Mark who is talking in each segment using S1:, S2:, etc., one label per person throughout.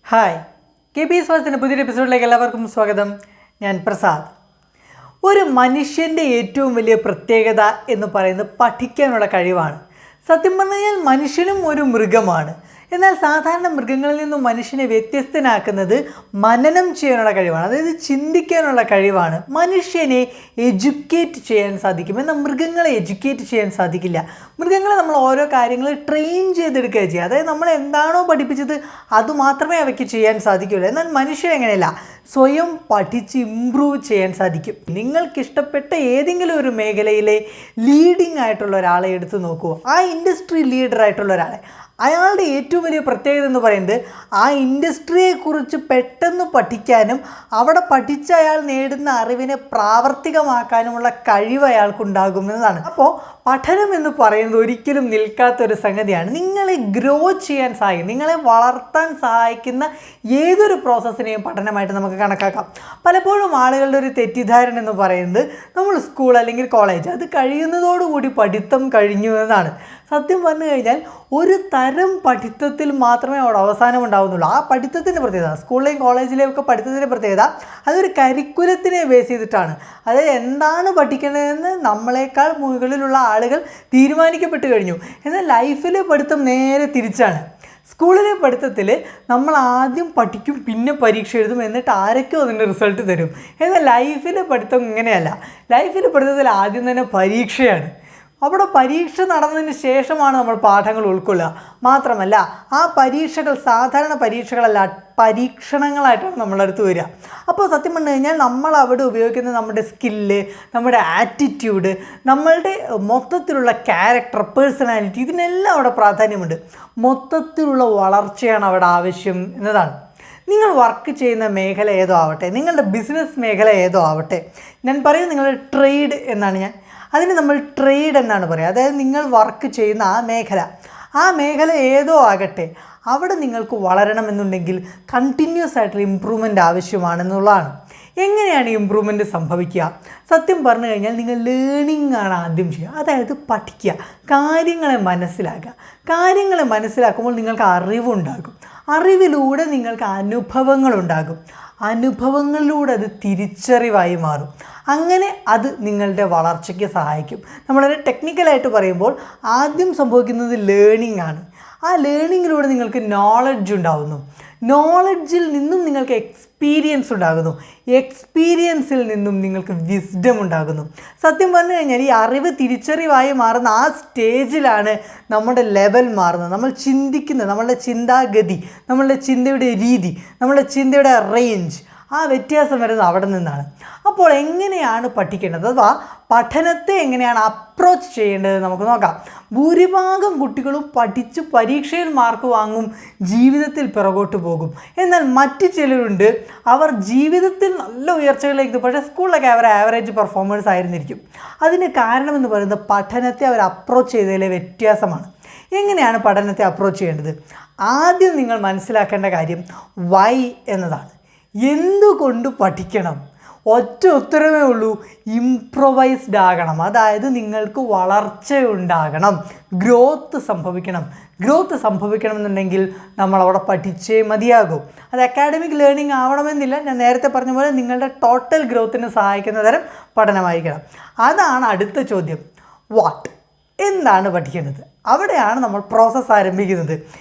S1: Hi K P സ്വാസ്ഥ്യത്തിൻ്റെ പുതിയൊരു എപ്പിസോഡിലേക്ക് എല്ലാവർക്കും സ്വാഗതം. ഞാൻ പ്രസാദ്. ഒരു മനുഷ്യൻ്റെ ഏറ്റവും വലിയ പ്രത്യേകത എന്ന് പറയുന്നത് പഠിക്കാനുള്ള കഴിവാണ്. സത്യം പറഞ്ഞു കഴിഞ്ഞാൽ മനുഷ്യനും ഒരു മൃഗമാണ്. എന്നാൽ സാധാരണ മൃഗങ്ങളിൽ നിന്നും മനുഷ്യനെ വ്യത്യസ്തനാക്കുന്നത് മനനം ചെയ്യാനുള്ള കഴിവാണ്, അതായത് ചിന്തിക്കാനുള്ള കഴിവാണ്. മനുഷ്യനെ എഡ്യൂക്കേറ്റ് ചെയ്യാൻ സാധിക്കും, എന്നാൽ മൃഗങ്ങളെ എഡ്യൂക്കേറ്റ് ചെയ്യാൻ സാധിക്കില്ല. മൃഗങ്ങളെ നമ്മൾ ഓരോ കാര്യങ്ങൾ ട്രെയിൻ ചെയ്തെടുക്കുക ചെയ്യുക, അതായത് നമ്മൾ എന്താണോ പഠിപ്പിച്ചത് അതുമാത്രമേ അവയ്ക്ക് ചെയ്യാൻ സാധിക്കുകയുള്ളൂ. എന്നാൽ മനുഷ്യൻ എങ്ങനെയല്ല, സ്വയം പഠിച്ച് ഇമ്പ്രൂവ് ചെയ്യാൻ സാധിക്കും. നിങ്ങൾക്കിഷ്ടപ്പെട്ട ഏതെങ്കിലും ഒരു മേഖലയിലെ ലീഡിങ് ആയിട്ടുള്ള ഒരാളെ എടുത്ത് നോക്കൂ, ആ ഇൻഡസ്ട്രി ലീഡറായിട്ടുള്ള ഒരാളെ. അയാളുടെ ഏറ്റവും വലിയ പ്രത്യേകത എന്ന് പറയുന്നത് ആ ഇൻഡസ്ട്രിയെക്കുറിച്ച് പെട്ടെന്ന് പഠിക്കാനും അവിടെ പഠിച്ച അയാൾ നേടുന്ന അറിവിനെ പ്രാവർത്തികമാക്കാനുമുള്ള കഴിവ് അയാൾക്കുണ്ടാകുമെന്നതാണ്. അപ്പോൾ പഠനം എന്ന് പറയുന്നത് ഒരിക്കലും നിൽക്കാത്തൊരു സംഗതിയാണ്. നിങ്ങളെ ഗ്രോ ചെയ്യാൻ സഹായിക്കും, നിങ്ങളെ വളർത്താൻ സഹായിക്കുന്ന ഏതൊരു പ്രോസസ്സിനെയും പഠനമായിട്ട് നമുക്ക് കണക്കാക്കാം. പലപ്പോഴും ആളുകളുടെ ഒരു തെറ്റിദ്ധാരണ എന്ന് പറയുന്നത് നമ്മൾ സ്കൂൾ അല്ലെങ്കിൽ കോളേജ് അത് കഴിയുന്നതോടുകൂടി പഠിത്തം കഴിഞ്ഞു എന്നതാണ്. സത്യം പറഞ്ഞു കഴിഞ്ഞാൽ ഒരു തരം പഠിത്തത്തിൽ മാത്രമേ അവിടെ അവസാനം ഉണ്ടാകുന്നുള്ളൂ. ആ പഠിത്തത്തിൻ്റെ പ്രത്യേകത, സ്കൂളിലെയും കോളേജിലെയും ഒക്കെ പഠിത്തത്തിൻ്റെ പ്രത്യേകത അതൊരു കരിക്കുലത്തിനെ ബേസ് ചെയ്തിട്ടാണ്. അതായത് എന്താണ് പഠിക്കേണ്ടതെന്ന് നമ്മളെക്കാൾ മുകളിലുള്ള ആളുകൾ തീരുമാനിക്കപ്പെട്ട് കഴിഞ്ഞു. എന്നാൽ ലൈഫിലെ പഠിത്തം നേരെ തിരിച്ചാണ്. സ്കൂളിലെ പഠിത്തത്തിൽ നമ്മൾ ആദ്യം പഠിക്കും, പിന്നെ പരീക്ഷ എഴുതും, എന്നിട്ട് ആരൊക്കെയോ അതിൻ്റെ റിസൾട്ട് തരും. എന്നാൽ ലൈഫിലെ പഠിത്തം ഇങ്ങനെയല്ല. ലൈഫിലെ പഠിത്തത്തിൽ ആദ്യം തന്നെ പരീക്ഷയാണ്. അവിടെ പരീക്ഷ നടന്നതിന് ശേഷമാണ് നമ്മൾ പാഠങ്ങൾ ഉൾക്കൊള്ളുക. മാത്രമല്ല ആ പരീക്ഷകൾ സാധാരണ പരീക്ഷകളല്ല, പരീക്ഷണങ്ങളായിട്ടാണ് നമ്മളടുത്ത് വരിക. അപ്പോൾ സത്യം പറഞ്ഞു കഴിഞ്ഞാൽ നമ്മൾ അവിടെ ഉപയോഗിക്കുന്ന നമ്മുടെ സ്കില്ല്, നമ്മുടെ ആറ്റിറ്റ്യൂഡ്, നമ്മളുടെ മൊത്തത്തിലുള്ള ക്യാരക്ടർ, പേഴ്സണാലിറ്റി, ഇതിനെല്ലാം അവിടെ പ്രാധാന്യമുണ്ട്. മൊത്തത്തിലുള്ള വളർച്ചയാണ് അവിടെ ആവശ്യം എന്നതാണ്. നിങ്ങൾ വർക്ക് ചെയ്യുന്ന മേഖല ഏതോ ആവട്ടെ, നിങ്ങളുടെ ബിസിനസ് മേഖല ഏതോ ആവട്ടെ, ഞാൻ പറയും നിങ്ങളുടെ ട്രേഡ് എന്നാണ് അതിന് നമ്മൾ ട്രേഡ് എന്നാണ് പറയുക. അതായത് നിങ്ങൾ വർക്ക് ചെയ്യുന്ന ആ മേഖല ഏതോ ആകട്ടെ, അവിടെ നിങ്ങൾക്ക് വളരണമെന്നുണ്ടെങ്കിൽ കണ്ടിന്യൂസ് ആയിട്ടുള്ള ഇമ്പ്രൂവ്മെൻ്റ് ആവശ്യമാണെന്നുള്ളതാണ്. എങ്ങനെയാണ് ഇമ്പ്രൂവ്മെൻറ്റ് സംഭവിക്കുക? സത്യം പറഞ്ഞു കഴിഞ്ഞാൽ നിങ്ങൾ ലേണിംഗ് ആണ് ആദ്യം ചെയ്യുക. അതായത് പഠിക്കുക, കാര്യങ്ങളെ മനസ്സിലാക്കുക. കാര്യങ്ങളെ മനസ്സിലാക്കുമ്പോൾ നിങ്ങൾക്ക് അറിവുണ്ടാകും, അറിവിലൂടെ നിങ്ങൾക്ക് അനുഭവങ്ങളുണ്ടാകും, അനുഭവങ്ങളിലൂടെ അത് തിരിച്ചറിവായി മാറും. അങ്ങനെ അത് നിങ്ങളുടെ വളർച്ചയ്ക്ക് സഹായിക്കും. നമ്മളൊരു ടെക്നിക്കലായിട്ട് പറയുമ്പോൾ ആദ്യം സംഭവിക്കുന്നത് ലേണിംഗ് ആണ്. ആ ലേണിങ്ങിലൂടെ നിങ്ങൾക്ക് നോളജ് ഉണ്ടാകുന്നു, നോളജിൽ നിന്നും നിങ്ങൾക്ക് എക്സ്പീരിയൻസ് ഉണ്ടാകുന്നു, എക്സ്പീരിയൻസിൽ നിന്നും നിങ്ങൾക്ക് വിസ്ഡം ഉണ്ടാകുന്നു. സത്യം പറഞ്ഞു കഴിഞ്ഞാൽ ഈ അറിവ് തിരിച്ചറിവായി മാറുന്ന ആ സ്റ്റേജിലാണ് നമ്മുടെ ലെവൽ മാറുന്നത്. നമ്മൾ ചിന്തിക്കുന്നത്, നമ്മളുടെ ചിന്താഗതി, നമ്മളുടെ ചിന്തയുടെ രീതി, നമ്മളുടെ ചിന്തയുടെ റേഞ്ച്, ആ വ്യത്യാസം വരുന്നത് അവിടെ നിന്നാണ്. അപ്പോൾ എങ്ങനെയാണ് പഠിക്കേണ്ടത്, അഥവാ പഠനത്തെ എങ്ങനെയാണ് അപ്രോച്ച് ചെയ്യേണ്ടത് നമുക്ക് നോക്കാം. ഭൂരിഭാഗം കുട്ടികളും പഠിച്ച് പരീക്ഷയിൽ മാർക്ക് വാങ്ങും, ജീവിതത്തിൽ പിറകോട്ട് പോകും. എന്നാൽ മറ്റു ചിലരുണ്ട്, അവർ ജീവിതത്തിൽ നല്ല ഉയർച്ചകളിലേക്ക്, പക്ഷേ സ്കൂളിലൊക്കെ അവർ ആവറേജ് പെർഫോമേഴ്സ് ആയിരുന്നിരിക്കും. അതിന് കാരണമെന്ന് പറയുന്നത് പഠനത്തെ അവർ അപ്രോച്ച് ചെയ്തതിലെ വ്യത്യാസമാണ്. എങ്ങനെയാണ് പഠനത്തെ അപ്രോച്ച് ചെയ്യേണ്ടത്? ആദ്യം നിങ്ങൾ മനസ്സിലാക്കേണ്ട കാര്യം വൈ എന്നതാണ്. എന്തുകൊണ്ട് പഠിക്കണം? ഒറ്റ ഉത്തരവേ ഉള്ളൂ, ഇംപ്രൊവൈസ്ഡ് ആകണം. അതായത് നിങ്ങൾക്ക് വളർച്ചയുണ്ടാകണം, ഗ്രോത്ത് സംഭവിക്കണം. ഗ്രോത്ത് സംഭവിക്കണമെന്നുണ്ടെങ്കിൽ നമ്മളവിടെ പഠിച്ചേ മതിയാകും. അത് അക്കാഡമിക് ലേണിംഗ് ആവണമെന്നില്ല. ഞാൻ നേരത്തെ പറഞ്ഞ പോലെ നിങ്ങളുടെ ടോട്ടൽ ഗ്രോത്തിന് സഹായിക്കുന്ന തരം പഠനമായിരിക്കണം. അതാണ് അടുത്ത ചോദ്യം, വാട്ട്, എന്താണ് പഠിക്കേണ്ടത്? അവിടെയാണ് നമ്മൾ പ്രോസസ്സ് ആരംഭിക്കുന്നത്.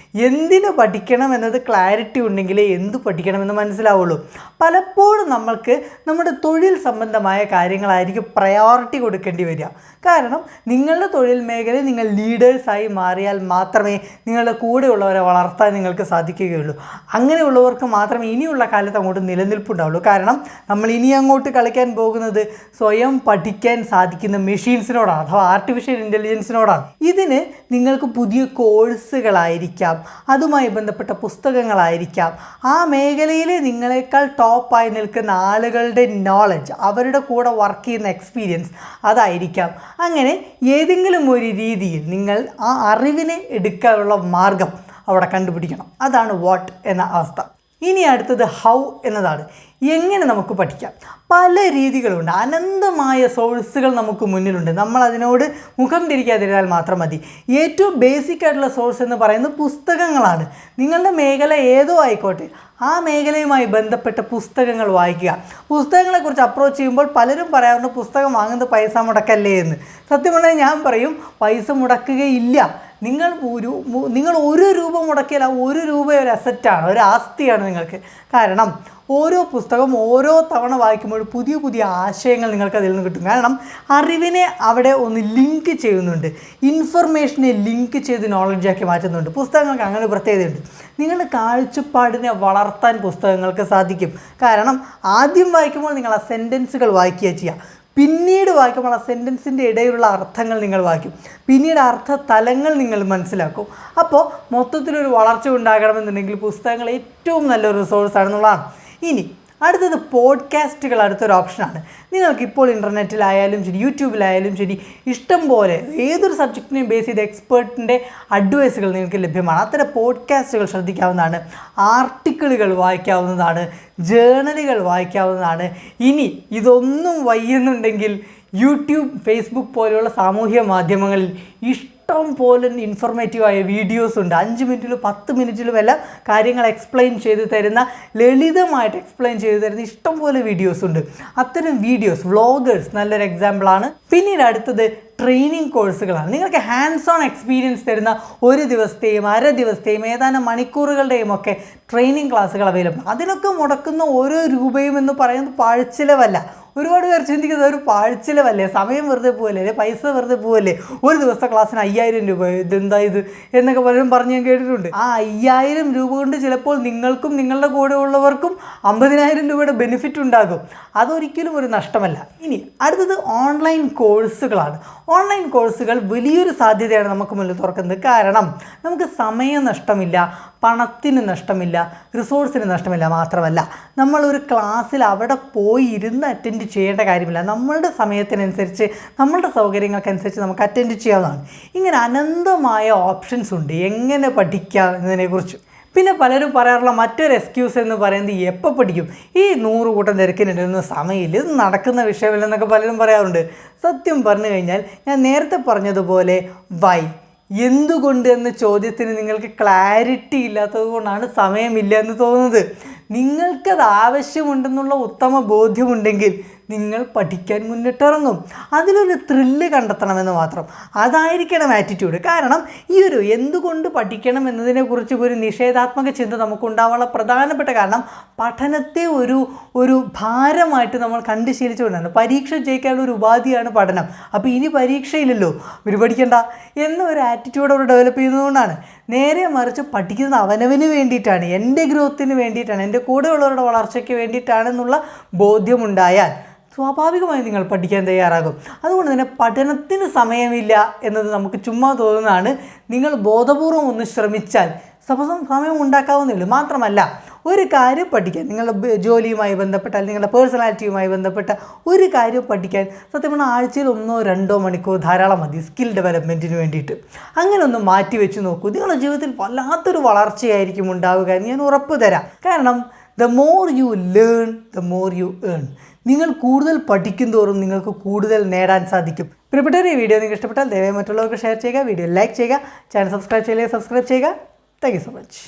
S1: എന്തിനു പഠിക്കണം എന്നത് ക്ലാരിറ്റി ഉണ്ടെങ്കിലേ എന്ത് പഠിക്കണമെന്ന് മനസ്സിലാവുള്ളൂ. പലപ്പോഴും നമ്മൾക്ക് നമ്മുടെ തൊഴിൽ സംബന്ധമായ കാര്യങ്ങളായിരിക്കും പ്രയോറിറ്റി കൊടുക്കേണ്ടി വരിക. കാരണം നിങ്ങളുടെ തൊഴിൽ മേഖലയിൽ നിങ്ങൾ ലീഡേഴ്സായി മാറിയാൽ മാത്രമേ നിങ്ങളുടെ കൂടെയുള്ളവരെ വളർത്താൻ നിങ്ങൾക്ക് സാധിക്കുകയുള്ളൂ. അങ്ങനെയുള്ളവർക്ക് മാത്രമേ ഇനിയുള്ള കാലത്ത് അങ്ങോട്ട് നിലനിൽപ്പുണ്ടാവുള്ളൂ. കാരണം നമ്മൾ ഇനി അങ്ങോട്ട് കളിക്കാൻ പോകുന്നത് സ്വയം പഠിക്കാൻ സാധിക്കുന്ന മെഷീൻസിനോടാണ്, അഥവാ ആർട്ടിഫിഷ്യൽ ഇൻ്റലിജൻസിനോടാണ്. ഇതിന് നിങ്ങൾക്ക് പുതിയ കോഴ്സുകളായിരിക്കാം, അതുമായി ബന്ധപ്പെട്ട പുസ്തകങ്ങളായിരിക്കാം, ആ മേഖലയിലെ നിങ്ങളെക്കാൾ ടോപ്പായി നിൽക്കുന്ന ആളുകളുടെ നോളജ്, അവരുടെ കൂടെ വർക്ക് ചെയ്യുന്ന എക്സ്പീരിയൻസ് അതായിരിക്കാം. അങ്ങനെ ഏതെങ്കിലും ഒരു രീതിയിൽ നിങ്ങൾ ആ അറിവിനെ എടുക്കാനുള്ള മാർഗം അവിടെ കണ്ടുപിടിക്കണം. അതാണ് വാട്ട് എന്ന അവസ്ഥ. ഇനി അടുത്തത് ഹൗ എന്നതാണ്. എങ്ങനെ നമുക്ക് പഠിക്കാം? പല രീതികളുണ്ട്. അനന്തമായ സോഴ്സുകൾ നമുക്ക് മുന്നിലുണ്ട്. നമ്മൾ അതിനോട് മുഖം തിരിക്കാതിരുന്നാൽ മാത്രം മതി. ഏറ്റവും ബേസിക് ആയിട്ടുള്ള സോഴ്സ് എന്ന് പറയുന്നത് പുസ്തകങ്ങളാണ്. നിങ്ങളുടെ മേഖല ഏതോ ആയിക്കോട്ടെ, ആ മേഖലയുമായി ബന്ധപ്പെട്ട പുസ്തകങ്ങൾ വായിക്കുക. പുസ്തകങ്ങളെക്കുറിച്ച് അപ്രോച്ച് ചെയ്യുമ്പോൾ പലരും പറയാറുണ്ട് പുസ്തകം വാങ്ങുന്നത് പൈസ മുടക്കല്ലേ എന്ന്. സത്യം പറഞ്ഞാൽ ഞാൻ പറയും പൈസ മുടക്കുകയില്ല. നിങ്ങൾ ഒരു രൂപ മുടക്കിയാൽ ആ ഒരു രൂപ ഒരു അസറ്റാണ്, ഒരു ആസ്തിയാണ് നിങ്ങൾക്ക്. കാരണം ഓരോ പുസ്തകം ഓരോ തവണ വായിക്കുമ്പോൾ പുതിയ പുതിയ ആശയങ്ങൾ നിങ്ങൾക്ക് അതിൽ നിന്ന് കിട്ടും. കാരണം അറിവിനെ അവിടെ ഒന്ന് ലിങ്ക് ചെയ്യുന്നുണ്ട്, ഇൻഫർമേഷനെ ലിങ്ക് ചെയ്ത് നോളജാക്കി മാറ്റുന്നുണ്ട്. പുസ്തകങ്ങൾക്ക് അങ്ങനെ പ്രത്യേകതയുണ്ട്. നിങ്ങളുടെ കാഴ്ചപ്പാടിനെ വളർത്താൻ പുസ്തകങ്ങൾക്ക് സാധിക്കും. കാരണം ആദ്യം വായിക്കുമ്പോൾ നിങ്ങൾ ആ സെൻറ്റൻസുകൾ വായിക്കുക ചെയ്യുക, പിന്നീട് വായിക്കുമ്പോൾ ആ സെൻറ്റൻസിൻ്റെ ഇടയിലുള്ള അർത്ഥങ്ങൾ നിങ്ങൾ വായിക്കും, പിന്നീട് അർത്ഥ തലങ്ങൾ നിങ്ങൾ മനസ്സിലാക്കും. അപ്പോൾ മൊത്തത്തിലൊരു വളർച്ച ഉണ്ടാകണമെന്നുണ്ടെങ്കിൽ പുസ്തകങ്ങൾ ഏറ്റവും നല്ലൊരു റിസോഴ്സാണെന്നുള്ളതാണ്. ഇനി അടുത്തത് പോഡ്കാസ്റ്റുകൾ അടുത്തൊരു ഓപ്ഷനാണ്. നിങ്ങൾക്കിപ്പോൾ ഇൻ്റർനെറ്റിലായാലും ശരി, യൂട്യൂബിലായാലും ശരി, ഇഷ്ടം പോലെ ഏതൊരു സബ്ജക്റ്റിനെയും ബേസ് ചെയ്ത് എക്സ്പേർട്ടിൻ്റെ അഡ്വൈസുകൾ നിങ്ങൾക്ക് ലഭ്യമാണ്. അത്തരം പോഡ്കാസ്റ്റുകൾ ശ്രദ്ധിക്കാവുന്നതാണ്, ആർട്ടിക്കിളുകൾ വായിക്കാവുന്നതാണ്, ജേണലുകൾ വായിക്കാവുന്നതാണ്. ഇനി ഇതൊന്നും വയ്യുന്നുണ്ടെങ്കിൽ യൂട്യൂബ്, ഫേസ്ബുക്ക് പോലെയുള്ള സാമൂഹ്യ മാധ്യമങ്ങളിൽ ഇഷ്ടം പോലെ ഇൻഫോർമേറ്റീവായ വീഡിയോസ് ഉണ്ട്. 5 മിനിറ്റിലും 10 മിനിറ്റിലും എല്ലാം കാര്യങ്ങൾ എക്സ്പ്ലെയിൻ ചെയ്ത് തരുന്ന, ലളിതമായിട്ട് എക്സ്പ്ലെയിൻ ചെയ്ത് തരുന്ന ഇഷ്ടം പോലെ വീഡിയോസ് ഉണ്ട്. അത്തരം വീഡിയോസ്, വ്ളോഗേഴ്സ് നല്ലൊരു എക്സാമ്പിളാണ്. പിന്നീട് അടുത്തത് ട്രെയിനിങ് കോഴ്സുകളാണ്. നിങ്ങൾക്ക് ഹാൻഡ്സ് ഓൺ എക്സ്പീരിയൻസ് തരുന്ന ഒരു ദിവസത്തെയും അര ദിവസത്തെയും ഏതാനും മണിക്കൂറുകളുടെയും ഒക്കെ ട്രെയിനിങ് ക്ലാസ്സുകൾ അവൈലബിൾ. അതിനൊക്കെ മുടക്കുന്ന ഓരോ രൂപയും എന്ന് പറയുന്നത് പാഴ്ചിലവല്ല. ഒരുപാട് പേർ ചിന്തിക്കുന്നത് ഒരു പാഴ്ചിലവല്ലേ, സമയം വെറുതെ പോവല്ലേ, പൈസ വെറുതെ പോവല്ലേ, ഒരു ദിവസത്തെ ക്ലാസ്സിന് 5000 രൂപ, ഇതെന്താ ഇത് എന്നൊക്കെ പലരും പറഞ്ഞ് ഞാൻ കേട്ടിട്ടുണ്ട്. ആ 5000 രൂപ കൊണ്ട് ചിലപ്പോൾ നിങ്ങൾക്കും നിങ്ങളുടെ കൂടെ ഉള്ളവർക്കും 50000 രൂപയുടെ ബെനിഫിറ്റ് ഉണ്ടാകും. അതൊരിക്കലും ഒരു നഷ്ടമല്ല. ഇനി അടുത്തത് ഓൺലൈൻ കോഴ്സുകളാണ്. ഓൺലൈൻ കോഴ്സുകൾ വലിയൊരു സാധ്യതയാണ് നമുക്ക് മുന്നിൽ തുറക്കുന്നത്. കാരണം നമുക്ക് സമയ നഷ്ടമില്ല, പണത്തിന് നഷ്ടമില്ല, റിസോഴ്സിന് നഷ്ടമില്ല. മാത്രമല്ല നമ്മളൊരു ക്ലാസ്സിൽ അവിടെ പോയി ഇരുന്ന് അറ്റൻഡ് ചെയ്യേണ്ട കാര്യമില്ല. നമ്മളുടെ സമയത്തിനനുസരിച്ച്, നമ്മളുടെ സൗകര്യങ്ങൾക്കനുസരിച്ച് നമുക്ക് അറ്റൻഡ് ചെയ്യാവുന്നതാണ്. ഇങ്ങനെ അനന്തമായ ഓപ്ഷൻസ് ഉണ്ട് എങ്ങനെ പഠിക്കാം എന്നതിനെക്കുറിച്ച്. പിന്നെ പലരും പറയാറുള്ള മറ്റൊരു എക്സ്ക്യൂസ് എന്ന് പറയുന്നത് എപ്പോൾ പഠിക്കും, ഈ 100 കൂട്ടം തിരക്കിനിടൊന്നും സമയമില്ല, ഇത് നടക്കുന്ന വിഷയമില്ലെന്നൊക്കെ പലരും പറയാറുണ്ട്. സത്യം പറഞ്ഞു കഴിഞ്ഞാൽ ഞാൻ നേരത്തെ പറഞ്ഞതുപോലെ എന്തുകൊണ്ട് എന്ന ചോദ്യത്തിന് നിങ്ങൾക്ക് ക്ലാരിറ്റി ഇല്ലാത്തത് കൊണ്ടാണ് സമയമില്ല എന്ന് തോന്നുന്നത്. നിങ്ങൾക്കത് ആവശ്യമുണ്ടെന്നുള്ള ഉത്തമ ബോധ്യമുണ്ടെങ്കിൽ നിങ്ങൾ പഠിക്കാൻ മുന്നിട്ടിറങ്ങും. അതിലൊരു ത്രില്ല് കണ്ടെത്തണമെന്ന് മാത്രം. അതായിരിക്കണം ആറ്റിറ്റ്യൂഡ്. കാരണം ഈ ഒരു എന്തുകൊണ്ട് പഠിക്കണം എന്നതിനെക്കുറിച്ച് ഒരു നിഷേധാത്മക ചിന്ത നമുക്കുണ്ടാവാനുള്ള പ്രധാനപ്പെട്ട കാരണം പഠനത്തെ ഒരു ഭാരമായിട്ട് നമ്മൾ കണ്ട് ശീലിച്ചുകൊണ്ടാണ്. പരീക്ഷ ജയിക്കാനുള്ള ഒരു ഉപാധിയാണ് പഠനം. അപ്പോൾ ഇനി പരീക്ഷയില്ലല്ലോ, ഒരു പഠിക്കണ്ട എന്ന ഒരു ആറ്റിറ്റ്യൂഡ് അവർ ഡെവലപ്പ് ചെയ്യുന്നതുകൊണ്ടാണ്. നേരെ മറിച്ച് പഠിക്കുന്നത് അവനവന് വേണ്ടിയിട്ടാണ്, എൻ്റെ ഗ്രോത്തിന് വേണ്ടിയിട്ടാണ്, എൻ്റെ കൂടെയുള്ളവരുടെ വളർച്ചയ്ക്ക് വേണ്ടിയിട്ടാണെന്നുള്ള ബോധ്യമുണ്ടായാൽ സ്വാഭാവികമായി നിങ്ങൾ പഠിക്കാൻ തയ്യാറാകും. അതുകൊണ്ട് തന്നെ പഠനത്തിന് സമയമില്ല എന്നത് നമുക്ക് ചുമ്മാ തോന്നുന്നതാണ്. നിങ്ങൾ ബോധപൂർവം ഒന്ന് ശ്രമിച്ചാൽ സമയം ഉണ്ടാക്കാവുന്നേ. മാത്രമല്ല ഒരു കാര്യം പഠിക്കാൻ, നിങ്ങളുടെ ജോലിയുമായി ബന്ധപ്പെട്ട അല്ലെങ്കിൽ നിങ്ങളുടെ പേഴ്സണാലിറ്റിയുമായി ബന്ധപ്പെട്ട ഒരു കാര്യം പഠിക്കാൻ സത്യം പറഞ്ഞാൽ ആഴ്ചയിൽ 1-2 മണിക്കൂർ ധാരാളം മതി സ്കിൽ ഡെവലപ്മെൻറ്റിന് വേണ്ടിയിട്ട്. അങ്ങനെ ഒന്ന് മാറ്റി വെച്ച് നോക്കൂ. നിങ്ങളുടെ ജീവിതത്തിൽ വല്ലാത്തൊരു വളർച്ചയായിരിക്കും ഉണ്ടാവുക എന്ന് ഞാൻ ഉറപ്പ് തരാം. കാരണം the more you learn the more you earn. നിങ്ങൾ കൂടുതൽ പഠിക്കുന്തോറും നിങ്ങൾക്ക് കൂടുതൽ നേടാൻ സാധിക്കും. പ്രിയപ്പെട്ട ഈ വീഡിയോ നിങ്ങൾക്ക് ഇഷ്ടപ്പെട്ടാൽ ദയവായി മറ്റുള്ളവർക്ക് ഷെയർ ചെയ്യുക, വീഡിയോ ലൈക്ക് ചെയ്യുക, ചാനൽ സബ്സ്ക്രൈബ് ചെയ്യുക. Thank you so much.